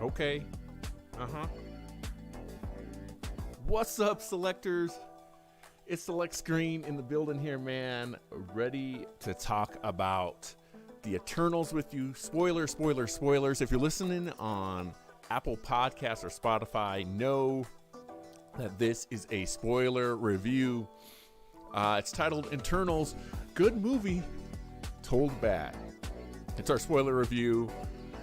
Okay. What's up, selectors? It's Select Screen in the building here, man. Ready to talk about the Eternals with you. Spoilers, spoilers, spoilers. If you're listening on Apple Podcasts or Spotify, know that this is a spoiler review. It's titled Eternals. Good movie, told bad. It's our spoiler review.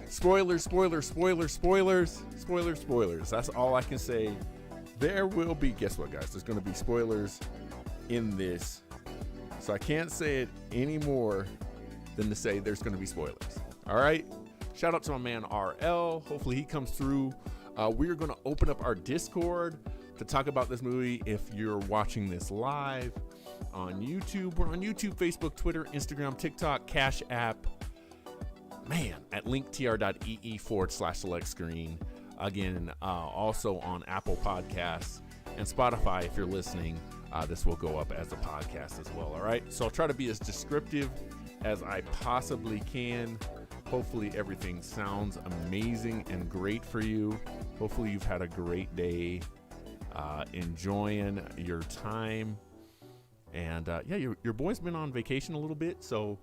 Spoilers, spoilers, spoilers, spoilers, spoilers, spoilers. That's all I can say. There will be, guess what, guys? There's going to be spoilers in this. So I can't say it any more than to say there's going to be spoilers. All right? Shout out to my man RL. Hopefully he comes through. We're going to open up our Discord to talk about this movie. If you're watching this live on YouTube, we're on YouTube, Facebook, Twitter, Instagram, TikTok, Cash App. Man, at linktr.ee/select screen. Again, also on Apple Podcasts and Spotify. If you're listening, this will go up as a podcast as well. All right. So I'll try to be as descriptive as I possibly can. Hopefully everything sounds amazing and great for you. Hopefully you've had a great day, enjoying your time. And your boy's been on vacation a little bit, so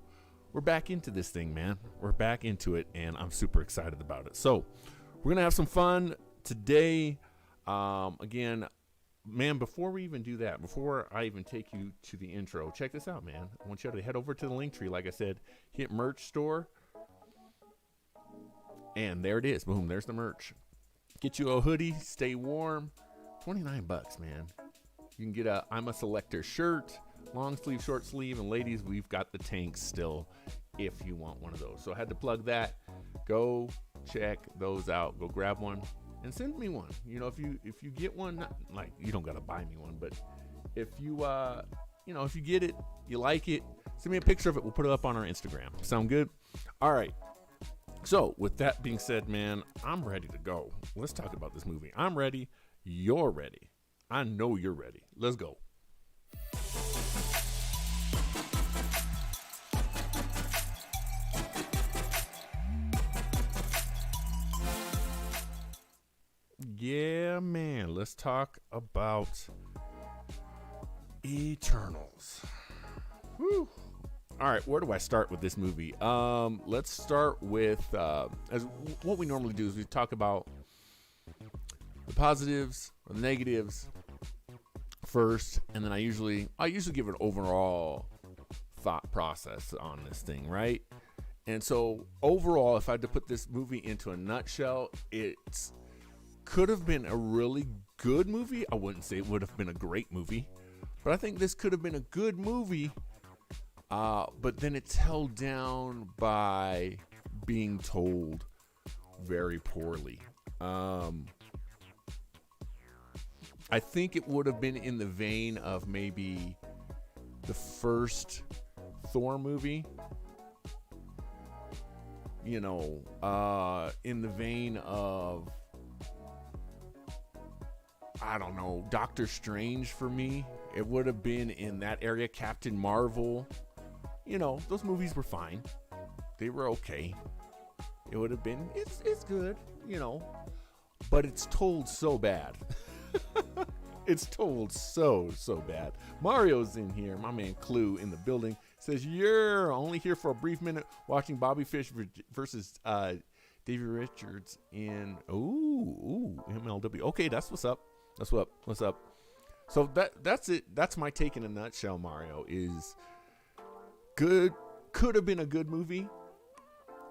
we're back into this thing, man. We're back into it, and I'm super excited about it. So we're gonna have some fun today. Again, man, before we even do that, before I even take you to the intro, check this out, man. I want you to head over to the link tree, like I said, hit merch store, and there it is. Boom, there's the merch. Get you a hoodie, stay warm. $29, man. You can get a I'm a Selector shirt, long sleeve, short sleeve, and ladies, we've got the tanks still if you want one of those. So I had to plug that. Go check those out. Go grab one and send me one. You know, if you get one, not, like, you don't gotta buy me one, but if you if you get it, you like it, send me a picture of it. We'll put it up on our Instagram. Sound good? All right. So with that being said, man, I'm ready to go. Let's talk about this movie. I'm ready. You're ready. I know you're ready. Let's go. Yeah, man. Let's talk about Eternals. Whew. All right, where do I start with this movie? Let's start with as what we normally do is we talk about the positives or the negatives first, and then I usually give an overall thought process on this thing, right? And so overall, if I had to put this movie into a nutshell, it could have been a really good movie. I wouldn't say it would have been a great movie, but I think this could have been a good movie. But then it's held down by being told very poorly. I think it would have been in the vein of maybe the first Thor movie. You know, in the vein of, I don't know, Doctor Strange for me. It would have been in that area. Captain Marvel. You know, those movies were fine. They were okay. It would have been, it's good, you know. But it's told so bad. It's told so bad. Mario's in here. My man Clue in the building says, you're only here for a brief minute watching Bobby Fish versus Davey Richards in MLW. Okay, that's what's up. That's what's up. So that's it. That's my take in a nutshell. Mario is good. Could have been a good movie.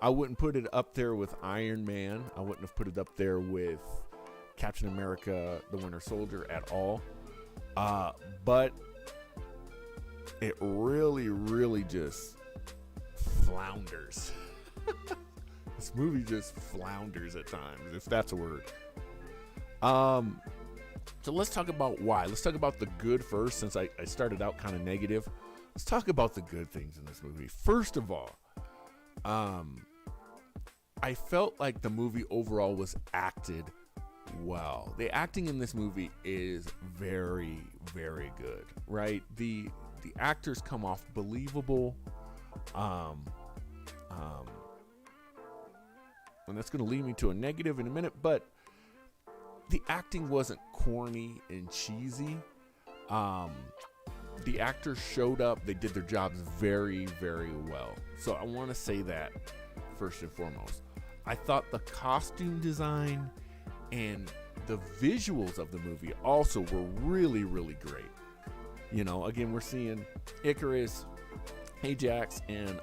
I wouldn't put it up there with Iron Man. I wouldn't have put it up there with Captain America, the Winter Soldier at all. But it really just flounders. This movie just flounders at times, if that's a word. So let's talk about why. Let's talk about the good first, since I started out kind of negative. Let's talk about the good things in this movie. First of all, I felt like the movie overall was acted well. The acting in this movie is very good, right? The actors come off believable. and that's going to lead me to a negative in a minute, but the acting wasn't corny and cheesy. The actors showed up. They did their jobs very, very well. So I want to say that first and foremost. I thought the costume design and the visuals of the movie also were really, really great. You know, again, we're seeing Icarus, Ajax, and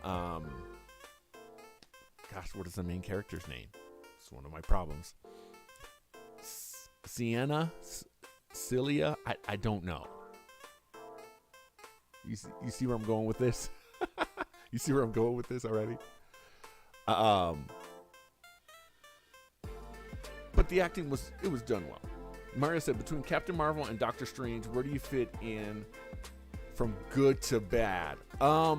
what is the main character's name? It's one of my problems. Celia? I don't know. You see where I'm going with this? You see where I'm going with this already? But the acting was done well. Mario said, between Captain Marvel and Doctor Strange, where do you fit in from good to bad? I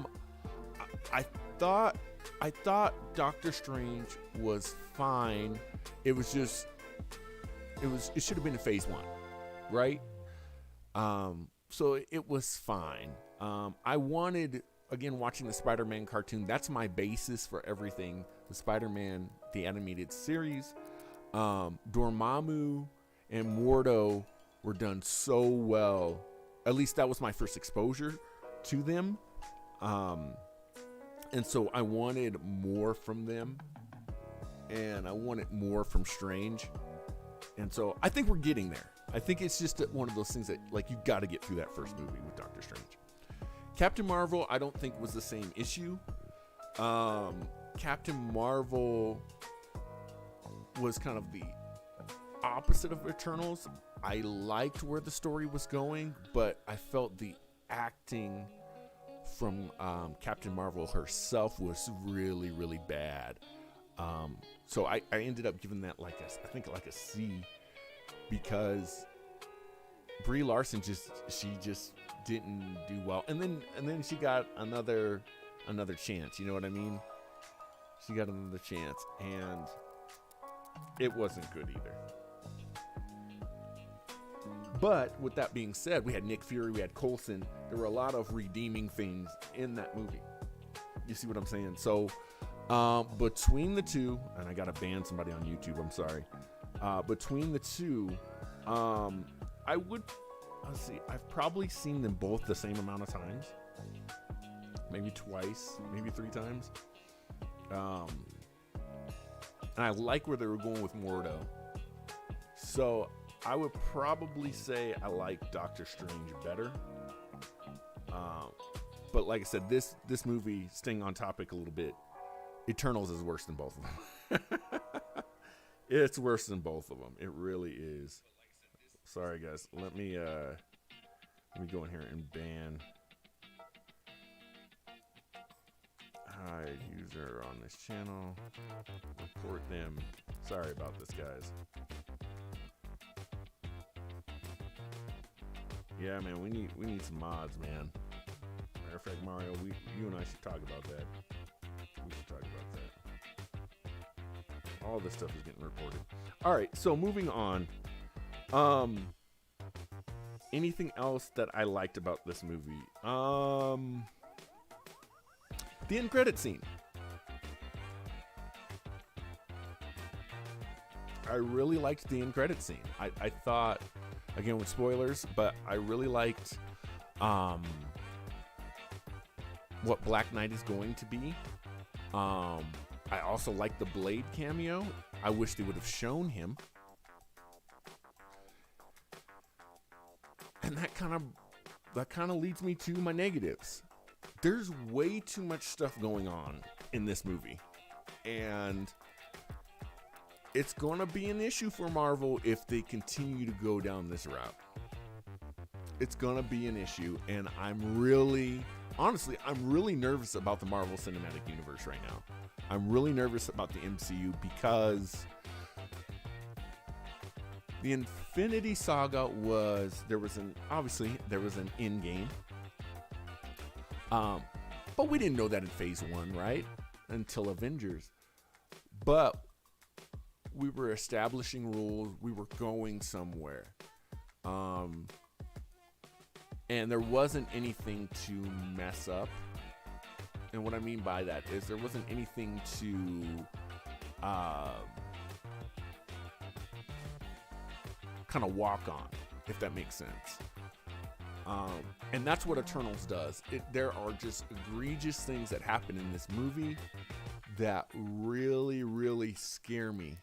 thought Doctor Strange was fine. It should have been in phase 1, right? So it was fine. I wanted, again, watching the Spider-Man cartoon. That's my basis for everything. The Spider-Man, the animated series. Dormammu and Mordo were done so well. At least that was my first exposure to them. And so I wanted more from them. And I wanted more from Strange. And so I think we're getting there. I think it's just one of those things that, like, you got to get through that first movie with Doctor Strange. Captain Marvel, I don't think was the same issue. Captain Marvel was kind of the opposite of Eternals. I liked where the story was going, but I felt the acting from Captain Marvel herself was really, really bad. So I ended up giving that like a C, because Brie Larson just didn't do well, and then she got another chance. You know what I mean? She got another chance, and it wasn't good either. But with that being said, we had Nick Fury, we had Coulson. There were a lot of redeeming things in that movie. You see what I'm saying? So between the two, and I gotta ban somebody on YouTube, I'm sorry. Between the two, I've probably seen them both the same amount of times. Maybe twice, maybe 3 times. And I like where they were going with Mordo. So I would probably say I like Doctor Strange better. But like I said, this movie, staying on topic a little bit, Eternals is worse than both of them. It's worse than both of them. It really is. Sorry, guys. Let me go in here and ban hide user on this channel. Report them. Sorry about this, guys. Yeah, man, we need some mods, man. Matter of fact, Mario, you and I should talk about that. We should talk about that. All this stuff is getting reported. All right, so moving on. Anything else that I liked about this movie? The end credit scene. I really liked the end credit scene. I thought, again with spoilers, but I really liked what Black Knight is going to be. I also like the Blade cameo. I wish they would have shown him. And that kind of leads me to my negatives. There's way too much stuff going on in this movie. And it's going to be an issue for Marvel if they continue to go down this route. It's going to be an issue, and I'm really nervous about the Marvel Cinematic Universe right now. I'm really nervous about the MCU because the Infinity Saga there was an end game. But we didn't know that in phase 1, right? Until Avengers. But we were establishing rules. We were going somewhere. And there wasn't anything to mess up. And what I mean by that is there wasn't anything to kind of walk on, if that makes sense. And that's what Eternals does. There are just egregious things that happen in this movie that really, really scare me.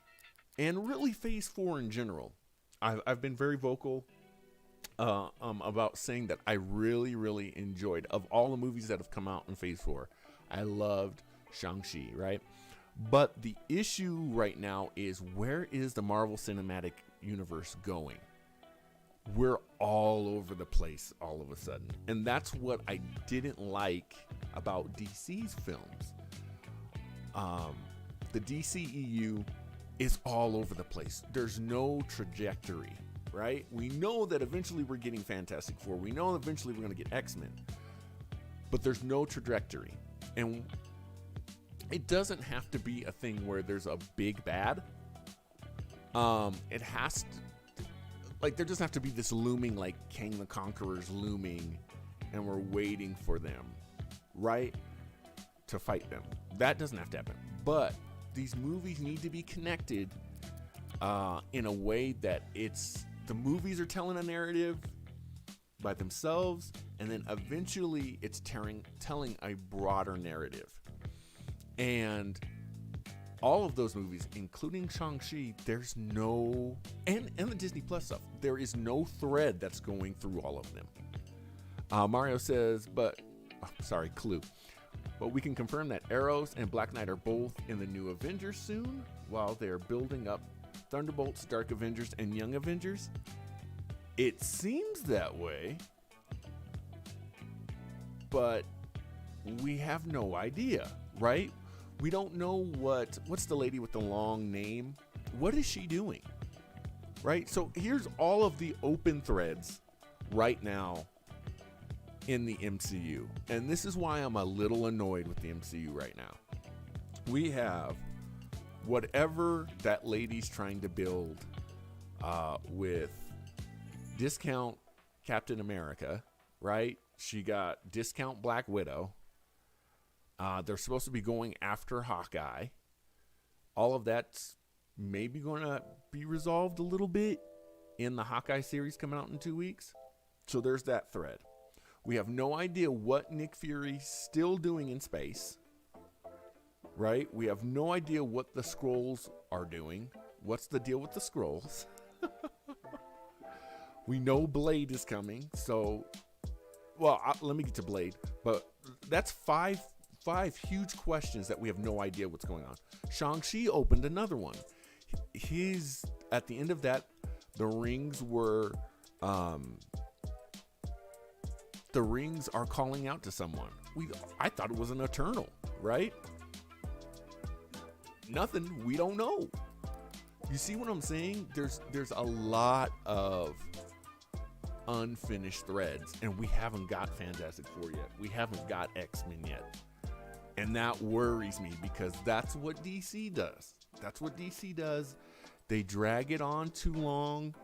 And really Phase 4 in general. I've been very vocal about saying that I really, really enjoyed, of all the movies that have come out in Phase 4, I loved Shang-Chi, right? But the issue right now is, where is the Marvel Cinematic Universe going? We're all over the place all of a sudden. And that's what I didn't like about DC's films. The DCEU is all over the place. There's no trajectory, right? We know that eventually we're getting Fantastic Four. We know eventually we're going to get X-Men. But there's no trajectory. And it doesn't have to be a thing where there's a big bad. It has to, like, there doesn't have to be this looming, like Kang the Conqueror's looming, and we're waiting for them, right, to fight them. That doesn't have to happen. But these movies need to be connected in a way that the movies are telling a narrative by themselves, and then eventually it's telling a broader narrative. And all of those movies, including Shang-Chi, there's no, and the Disney Plus stuff, there is no thread that's going through all of them. Mario says, Clue. But we can confirm that Arrows and Black Knight are both in the new Avengers soon, while they're building up Thunderbolts, Dark Avengers, and Young Avengers. It seems that way, but we have no idea, right? We don't know what's the lady with the long name? What is she doing? Right? So here's all of the open threads right now in the MCU. And this is why I'm a little annoyed with the MCU right now. We have whatever that lady's trying to build with discount Captain America, right? She got discount Black Widow. They're supposed to be going after Hawkeye. All of that's maybe going to be resolved a little bit in the Hawkeye series coming out in 2 weeks. So there's that thread. We have no idea what Nick Fury's still doing in space, right? We have no idea what the Skrulls are doing. What's the deal with the Skrulls? We know Blade is coming. So, let me get to Blade. But that's five huge questions that we have no idea what's going on. Shang-Chi opened another one. At the end of that, the rings are calling out to someone. I thought it was an Eternal, right? Nothing. We don't know. You see what I'm saying? There's a lot of unfinished threads, and we haven't got Fantastic Four yet. We haven't got X-Men yet. And that worries me, because that's what DC does. They drag it on too long,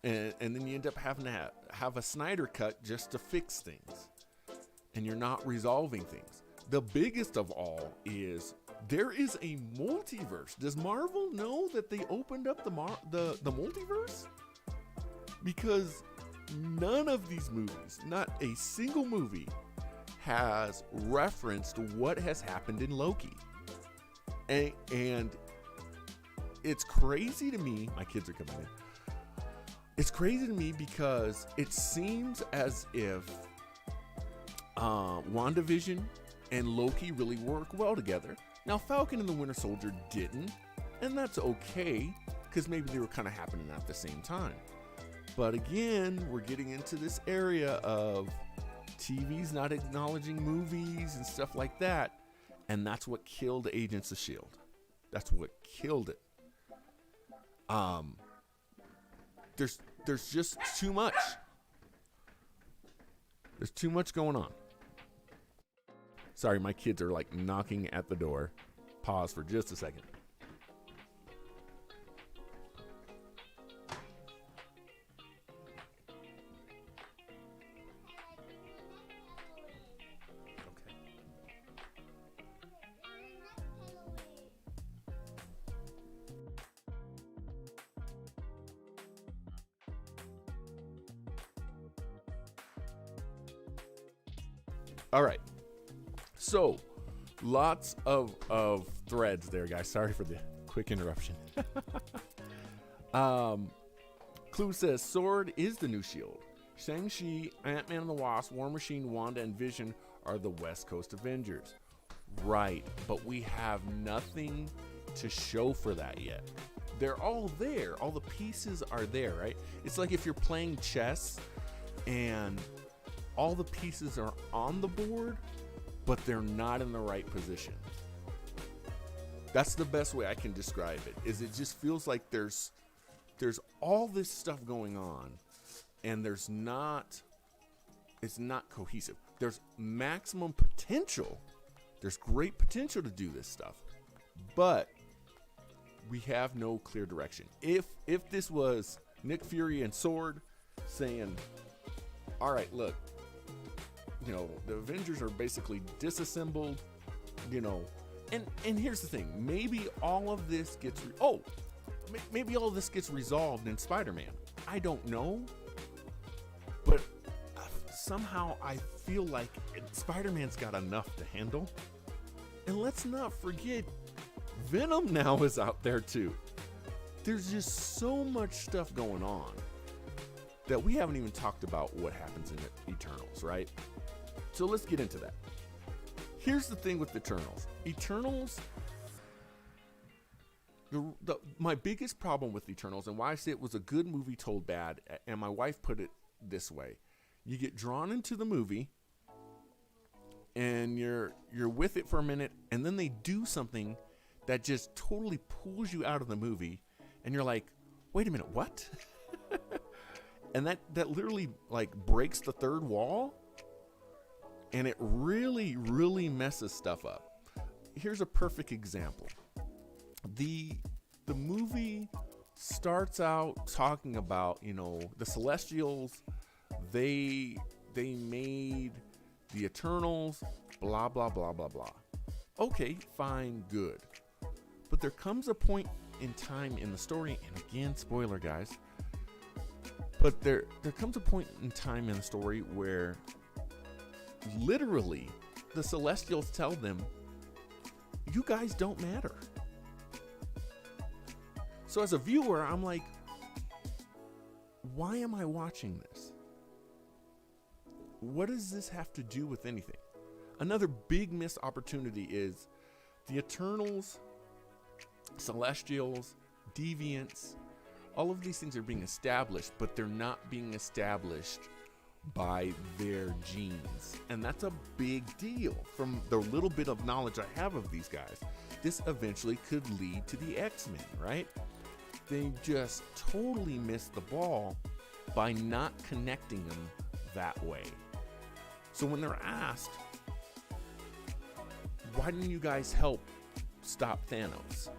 and then you end up having to have a Snyder cut just to fix things. And you're not resolving things. The biggest of all is there is a multiverse. Does Marvel know that they opened up the multiverse? Because none of these movies, not a single movie, has referenced what has happened in Loki. And it's crazy to me. My kids are coming in. It's crazy to me because it seems as if WandaVision and Loki really work well together. Now, Falcon and the Winter Soldier didn't, and that's okay, because maybe they were kind of happening at the same time. But again, we're getting into this area of TV's not acknowledging movies and stuff like that. And that's what killed Agents of S.H.I.E.L.D. That's what killed it. There's just too much. There's too much going on. Sorry, my kids are like knocking at the door. Pause for just a second. All right. So, lots of threads there, guys. Sorry for the quick interruption. Clue says, Sword is the new shield. Shang-Chi, Ant-Man and the Wasp, War Machine, Wanda, and Vision are the West Coast Avengers. Right, but we have nothing to show for that yet. They're all there. All the pieces are there, right? It's like if you're playing chess and all the pieces are on the board, but they're not in the right position. That's the best way I can describe it, is it just feels like there's all this stuff going on, and it's not cohesive. There's maximum potential. There's great potential to do this stuff, but we have no clear direction. If this was Nick Fury and Sword saying, all right, look, the Avengers are basically disassembled, and here's the thing, maybe all of this gets maybe all of this gets resolved in Spider-Man. I don't know, but somehow I feel like Spider-Man's got enough to handle. And let's not forget, Venom now is out there too. There's just so much stuff going on that we haven't even talked about what happens in Eternals, right? So let's get into that. Here's the thing with Eternals. Eternals, my biggest problem with Eternals, and why I say it was a good movie told bad, and my wife put it this way: you get drawn into the movie, and you're with it for a minute, and then they do something that just totally pulls you out of the movie, and you're like, wait a minute, what? And that literally like breaks the third wall, and it really, really messes stuff up. Here's a perfect example. The movie starts out talking about, the Celestials, they made the Eternals, blah, blah, blah, blah, blah. Okay, fine, good. But there comes a point in time in the story, and again, spoiler, guys, but there comes a point in time in the story where literally the Celestials tell them, you guys don't matter. So as a viewer, I'm like, why am I watching this? What does this have to do with anything? Another big missed opportunity is the Eternals, Celestials, Deviants, all of these things are being established, but they're not being established by their genes. And that's a big deal. From the little bit of knowledge I have of these guys, this eventually could lead to the X-Men, right? They just totally missed the ball by not connecting them that way. So when they're asked, why didn't you guys help stop Thanos?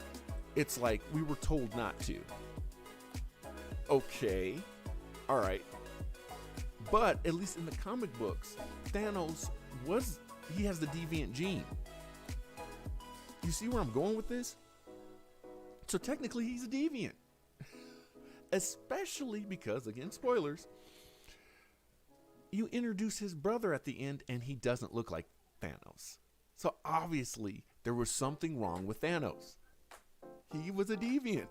It's like, we were told not to. Okay, all right. But at least in the comic books, Thanos he has the deviant gene. You see where I'm going with this? So technically he's a deviant. Especially because, again, spoilers, you introduce his brother at the end and he doesn't look like Thanos. So obviously there was something wrong with Thanos. He was a deviant.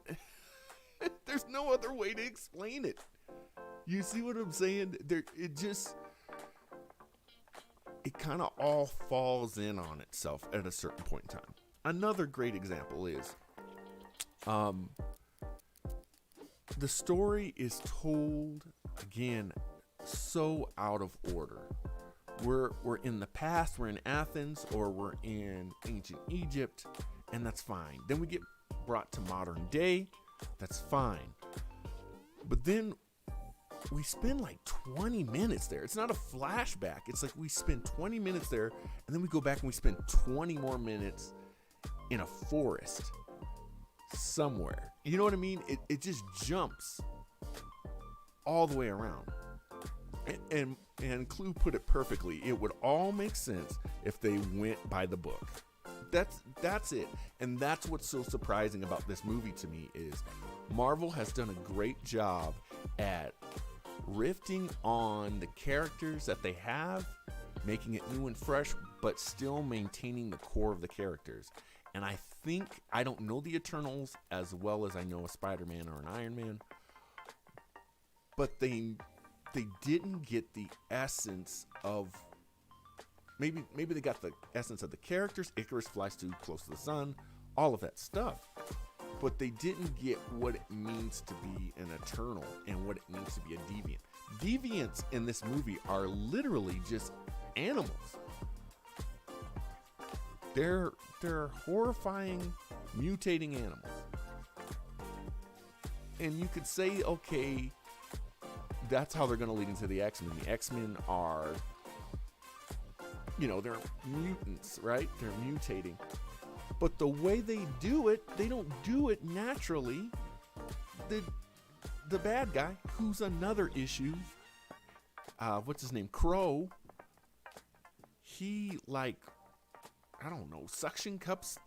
There's no other way to explain it. You see what I'm saying? It kind of all falls in on itself at a certain point in time. Another great example is the story is told, again, so out of order. We're in the past, we're in Athens, or we're in ancient Egypt, and that's fine. Then we get brought to modern day, that's fine. But then we spend like 20 minutes there. It's not a flashback. It's like we spend 20 minutes there, and then we go back and we spend 20 more minutes in a forest somewhere. You know what I mean? It just jumps all the way around. And Clue put it perfectly. It would all make sense if they went by the book. That's it. And that's what's so surprising about this movie to me is Marvel has done a great job at riffing on the characters that they have, making it new and fresh, but still maintaining the core of the characters. And I don't know the Eternals as well as I know a Spider-Man or an Iron Man, but they didn't get the essence of, maybe they got the essence of the characters. Icarus flies too close to the sun, all of that stuff. But they didn't get what it means to be an Eternal and what it means to be a deviant. Deviants in this movie are literally just animals. They're horrifying, mutating animals. And you could say, okay, that's how they're going to lead into the X-Men. The X-Men are, they're mutants, right? They're mutating. But the way they do it, they don't do it naturally. The bad guy, who's another issue, what's his name? Crow. He, suction cups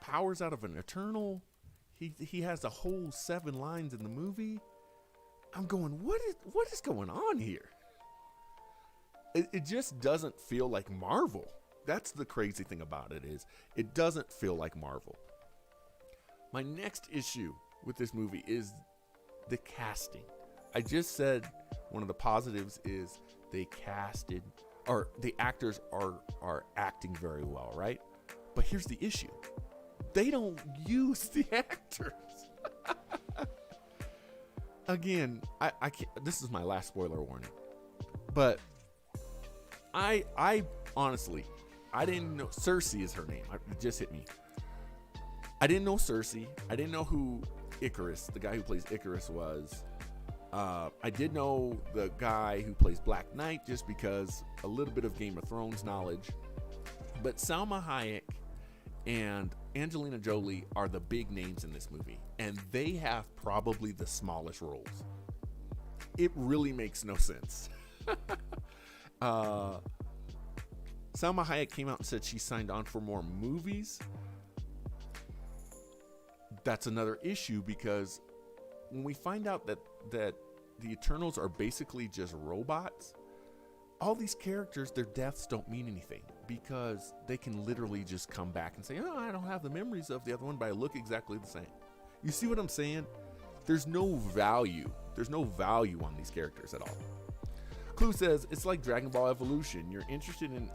powers out of an Eternal. He has a whole 7 lines in the movie. I'm going, what is going on here? It just doesn't feel like Marvel. That's the crazy thing about it, is it doesn't feel like Marvel. My next issue with this movie is the casting. I just said one of the positives is the actors are acting very well, right? But here's the issue. They don't use the actors. Again, I can't, this is my last spoiler warning. But I honestly, I didn't know. Cersei is her name. It just hit me. I didn't know Cersei. I didn't know who Icarus, the guy who plays Icarus, was. I did know the guy who plays Black Knight just because a little bit of Game of Thrones knowledge. But Salma Hayek and Angelina Jolie are the big names in this movie. And they have probably the smallest roles. It really makes no sense. Salma Hayek came out and said she signed on for more movies. That's another issue, because when we find out that the Eternals are basically just robots, all these characters, their deaths don't mean anything, because they can literally just come back and say, oh, I don't have the memories of the other one, but I look exactly the same. You see what I'm saying? There's no value. There's no value on these characters at all. Clue says, it's like Dragon Ball Evolution. You're interested in...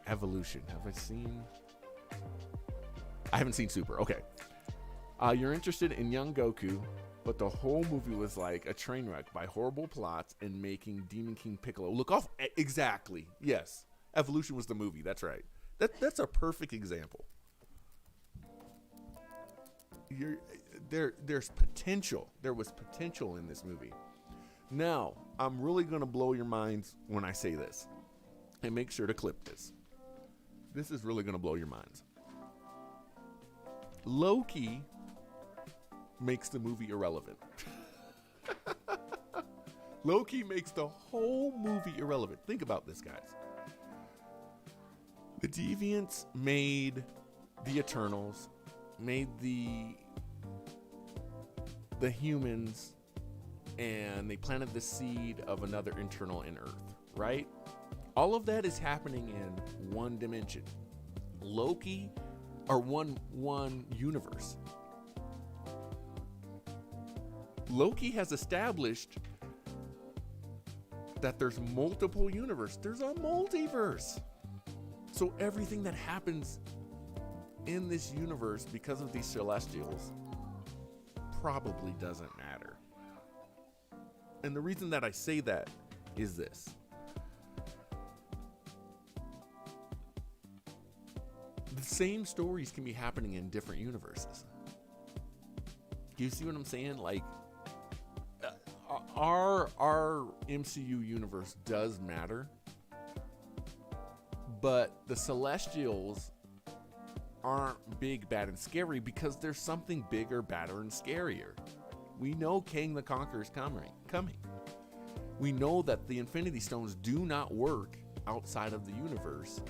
Evolution. I haven't seen Super. Okay. You're interested in young Goku, but the whole movie was like a train wreck by horrible plots and making Demon King Piccolo look off. Exactly. Yes. Evolution was the movie. That's right. That's a perfect example. There's potential. There was potential in this movie. Now, I'm really going to blow your minds when I say this. And make sure to clip this. This is really going to blow your minds. Loki makes the movie irrelevant. Loki makes the whole movie irrelevant. Think about this, guys. The Deviants made the Eternals, made the humans, and they planted the seed of another Eternal in Earth, right? All of that is happening in one dimension. Loki, or one universe. Loki has established that there's multiple universes. There's a multiverse. So everything that happens in this universe because of these Celestials probably doesn't matter. And the reason that I say that is this. The same stories can be happening in different universes. Do you see what I'm saying? Like, our MCU universe does matter, but the Celestials aren't big, bad, and scary because there's something bigger, badder, and scarier. We know Kang the Conqueror is coming. We know that the Infinity Stones do not work outside of the universe,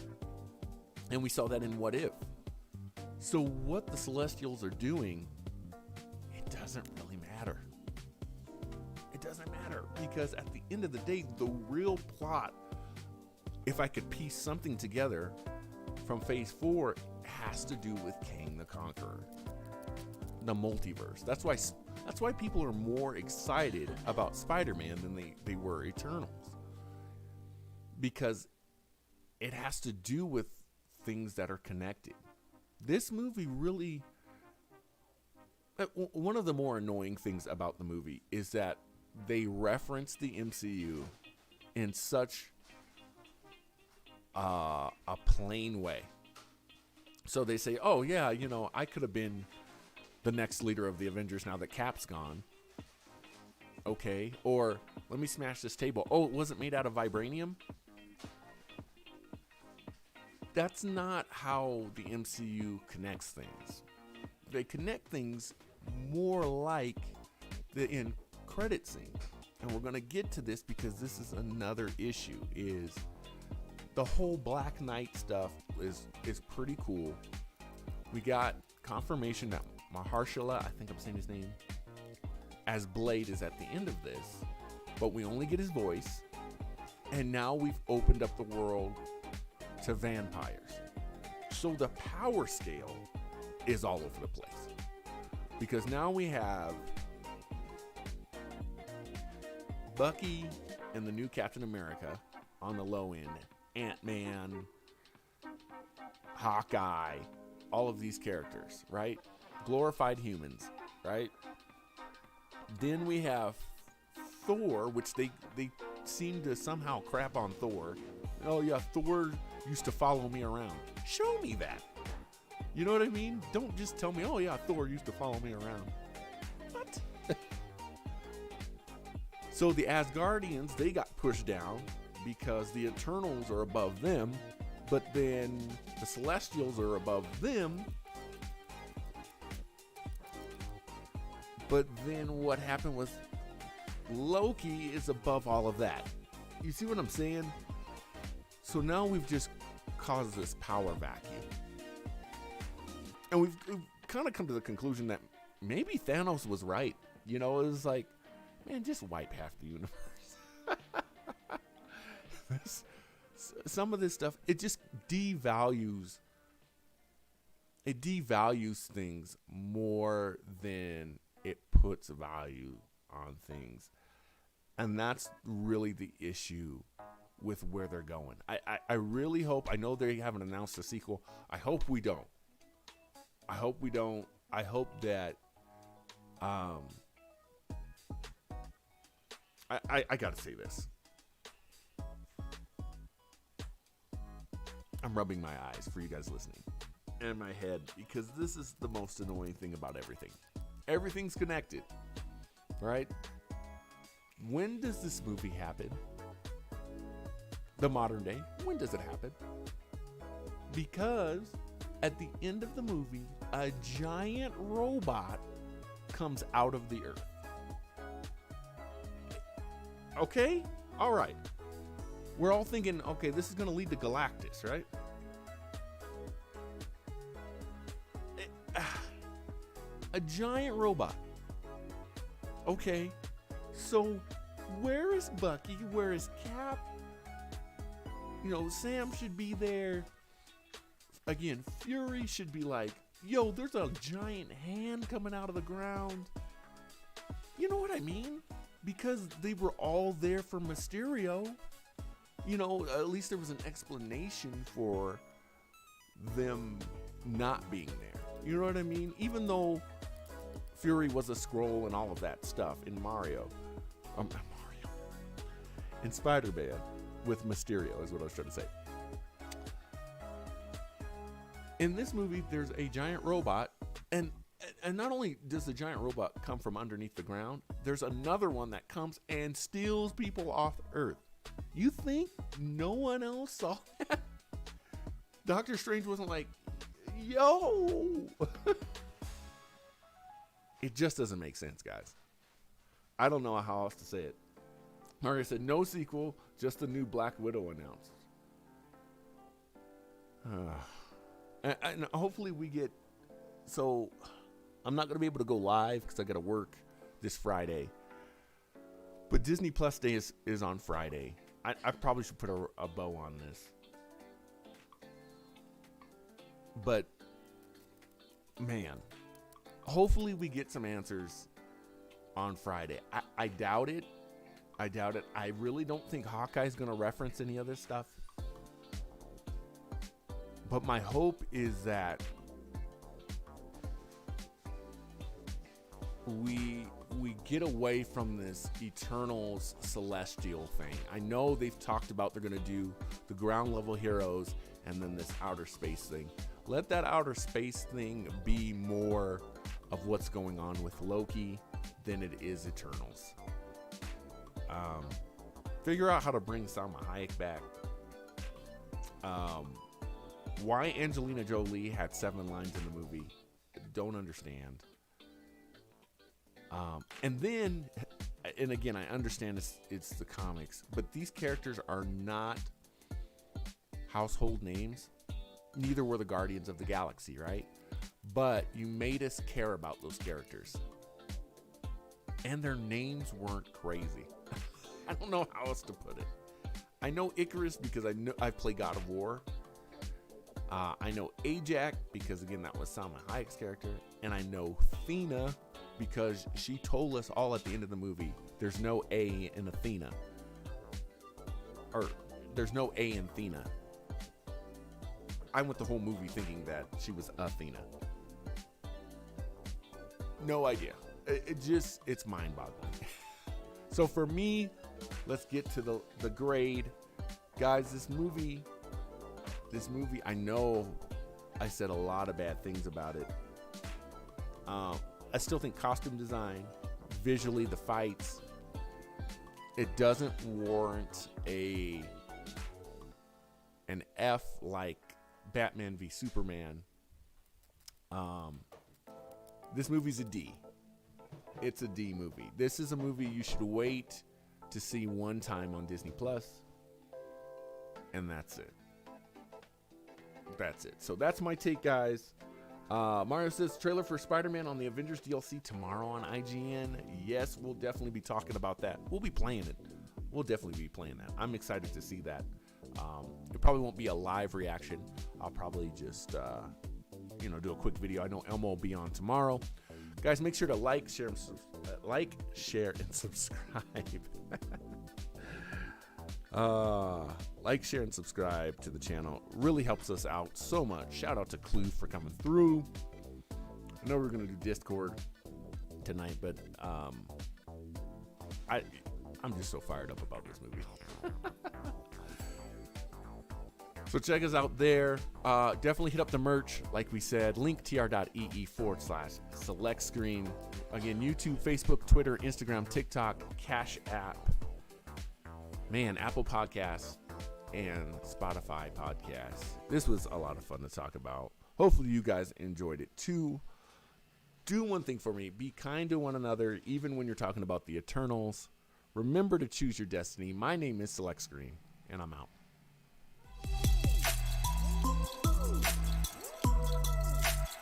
and we saw that in What If. So what the Celestials are doing, it doesn't really matter. It doesn't matter because at the end of the day, the real plot, if I could piece something together from Phase 4, has to do with Kang the Conqueror, the multiverse. That's why people are more excited about Spider-Man than they were Eternals, because it has to do with things that are connected. This movie really, one of the more annoying things about the movie is that they reference the MCU in such a plain way. So they say, oh yeah, you know, I could have been the next leader of the Avengers now that Cap's gone. Okay. Or let me smash this table. Oh, it wasn't made out of vibranium? That's not how the MCU connects things. They connect things more like the end credit scene. And we're going to get to this because this is another issue, is the whole Black Knight stuff is pretty cool. We got confirmation that Mahershala, I think I'm saying his name, as Blade is at the end of this, but we only get his voice. And now we've opened up the world to vampires. So the power scale is all over the place, because now we have Bucky and the new Captain America on the low end, Ant-Man, Hawkeye, all of these characters, right? Glorified humans, right? Then we have Thor, which they seem to somehow crap on Thor. Oh yeah, Thor used to follow me around. Show me that. You know what I mean? Don't just tell me, oh yeah, Thor used to follow me around. What? So the Asgardians, they got pushed down because the Eternals are above them, but then the Celestials are above them. But then what happened was Loki is above all of that. You see what I'm saying? So now we've just caused this power vacuum. And we've kind of come to the conclusion that maybe Thanos was right. You know, it was like, man, just wipe half the universe. Some of this stuff, it just devalues things more than it puts value on things. And that's really the issue with where they're going. I really hope, I know they haven't announced a sequel. I hope we don't. I hope that I gotta say this. I'm rubbing my eyes for you guys listening, and my head, because this is the most annoying thing about everything. Everything's connected, right? When does this movie happen? The modern day. When does it happen? Because at the end of the movie, a giant robot comes out of the earth. Okay? All right. We're all thinking, okay, this is going to lead to Galactus, right? A giant robot. Okay. So where is Bucky? Where is Cap? You know, Sam should be there. Again, Fury should be like, yo, there's a giant hand coming out of the ground. You know what I mean? Because they were all there for Mysterio. You know, at least there was an explanation for them not being there. You know what I mean? Even though Fury was a Skrull and all of that stuff in in Spider-Man with Mysterio is what I was trying to say. In this movie, there's a giant robot, and not only does the giant robot come from underneath the ground, there's another one that comes and steals people off Earth. You think no one else saw that? Doctor Strange wasn't like, yo! It just doesn't make sense, guys. I don't know how else to say it. Mario said, no sequel, just the new Black Widow announced. And hopefully we get... So, I'm not going to be able to go live because I got to work this Friday. But Disney Plus Day is on Friday. I probably should put a bow on this. But, man, hopefully we get some answers on Friday. I doubt it. I really don't think Hawkeye's going to reference any of this stuff. But my hope is that we get away from this Eternals celestial thing. I know they've talked about they're going to do the ground level heroes and then this outer space thing. Let that outer space thing be more of what's going on with Loki than it is Eternals. Figure out how to bring Salma Hayek back. Why Angelina Jolie had 7 lines in the movie, don't understand. And then, and again, I understand it's the comics, but these characters are not household names. Neither were the Guardians of the Galaxy, right? But you made us care about those characters. And their names weren't crazy. I don't know how else to put it. I know Icarus because I play God of War. I know Ajax because, again, that was Salma Hayek's character. And I know Athena because she told us all at the end of the movie, there's no A in Athena. Or, there's no A in Athena. I went the whole movie thinking that she was Athena. No idea. It's mind-boggling. So for me, let's get to the grade. Guys, this movie, I know I said a lot of bad things about it. I still think costume design, visually, the fights, it doesn't warrant an F like Batman v Superman. This movie's a D. It's a D movie. This is a movie you should wait to see one time on Disney Plus, and that's it. So that's my take, guys. Mario says trailer for Spider-Man on the Avengers DLC tomorrow on IGN. Yes, we'll definitely be talking about that. We'll be playing it. We'll definitely be playing that. I'm excited to see that. It probably won't be a live reaction. I'll probably just do a quick video. I know Elmo will be on tomorrow. Guys, make sure to like, share, and subscribe. Like, share, and subscribe to the channel. Really helps us out so much. Shout out to Clue for coming through. I know we're going to do Discord tonight, but I'm just so fired up about this movie. So check us out there. Definitely hit up the merch, like we said. Link tr.ee/select screen. Again, YouTube, Facebook, Twitter, Instagram, TikTok, Cash App. Man, Apple Podcasts and Spotify Podcasts. This was a lot of fun to talk about. Hopefully you guys enjoyed it too. Do one thing for me. Be kind to one another, even when you're talking about the Eternals. Remember to choose your destiny. My name is Select Screen, and I'm out.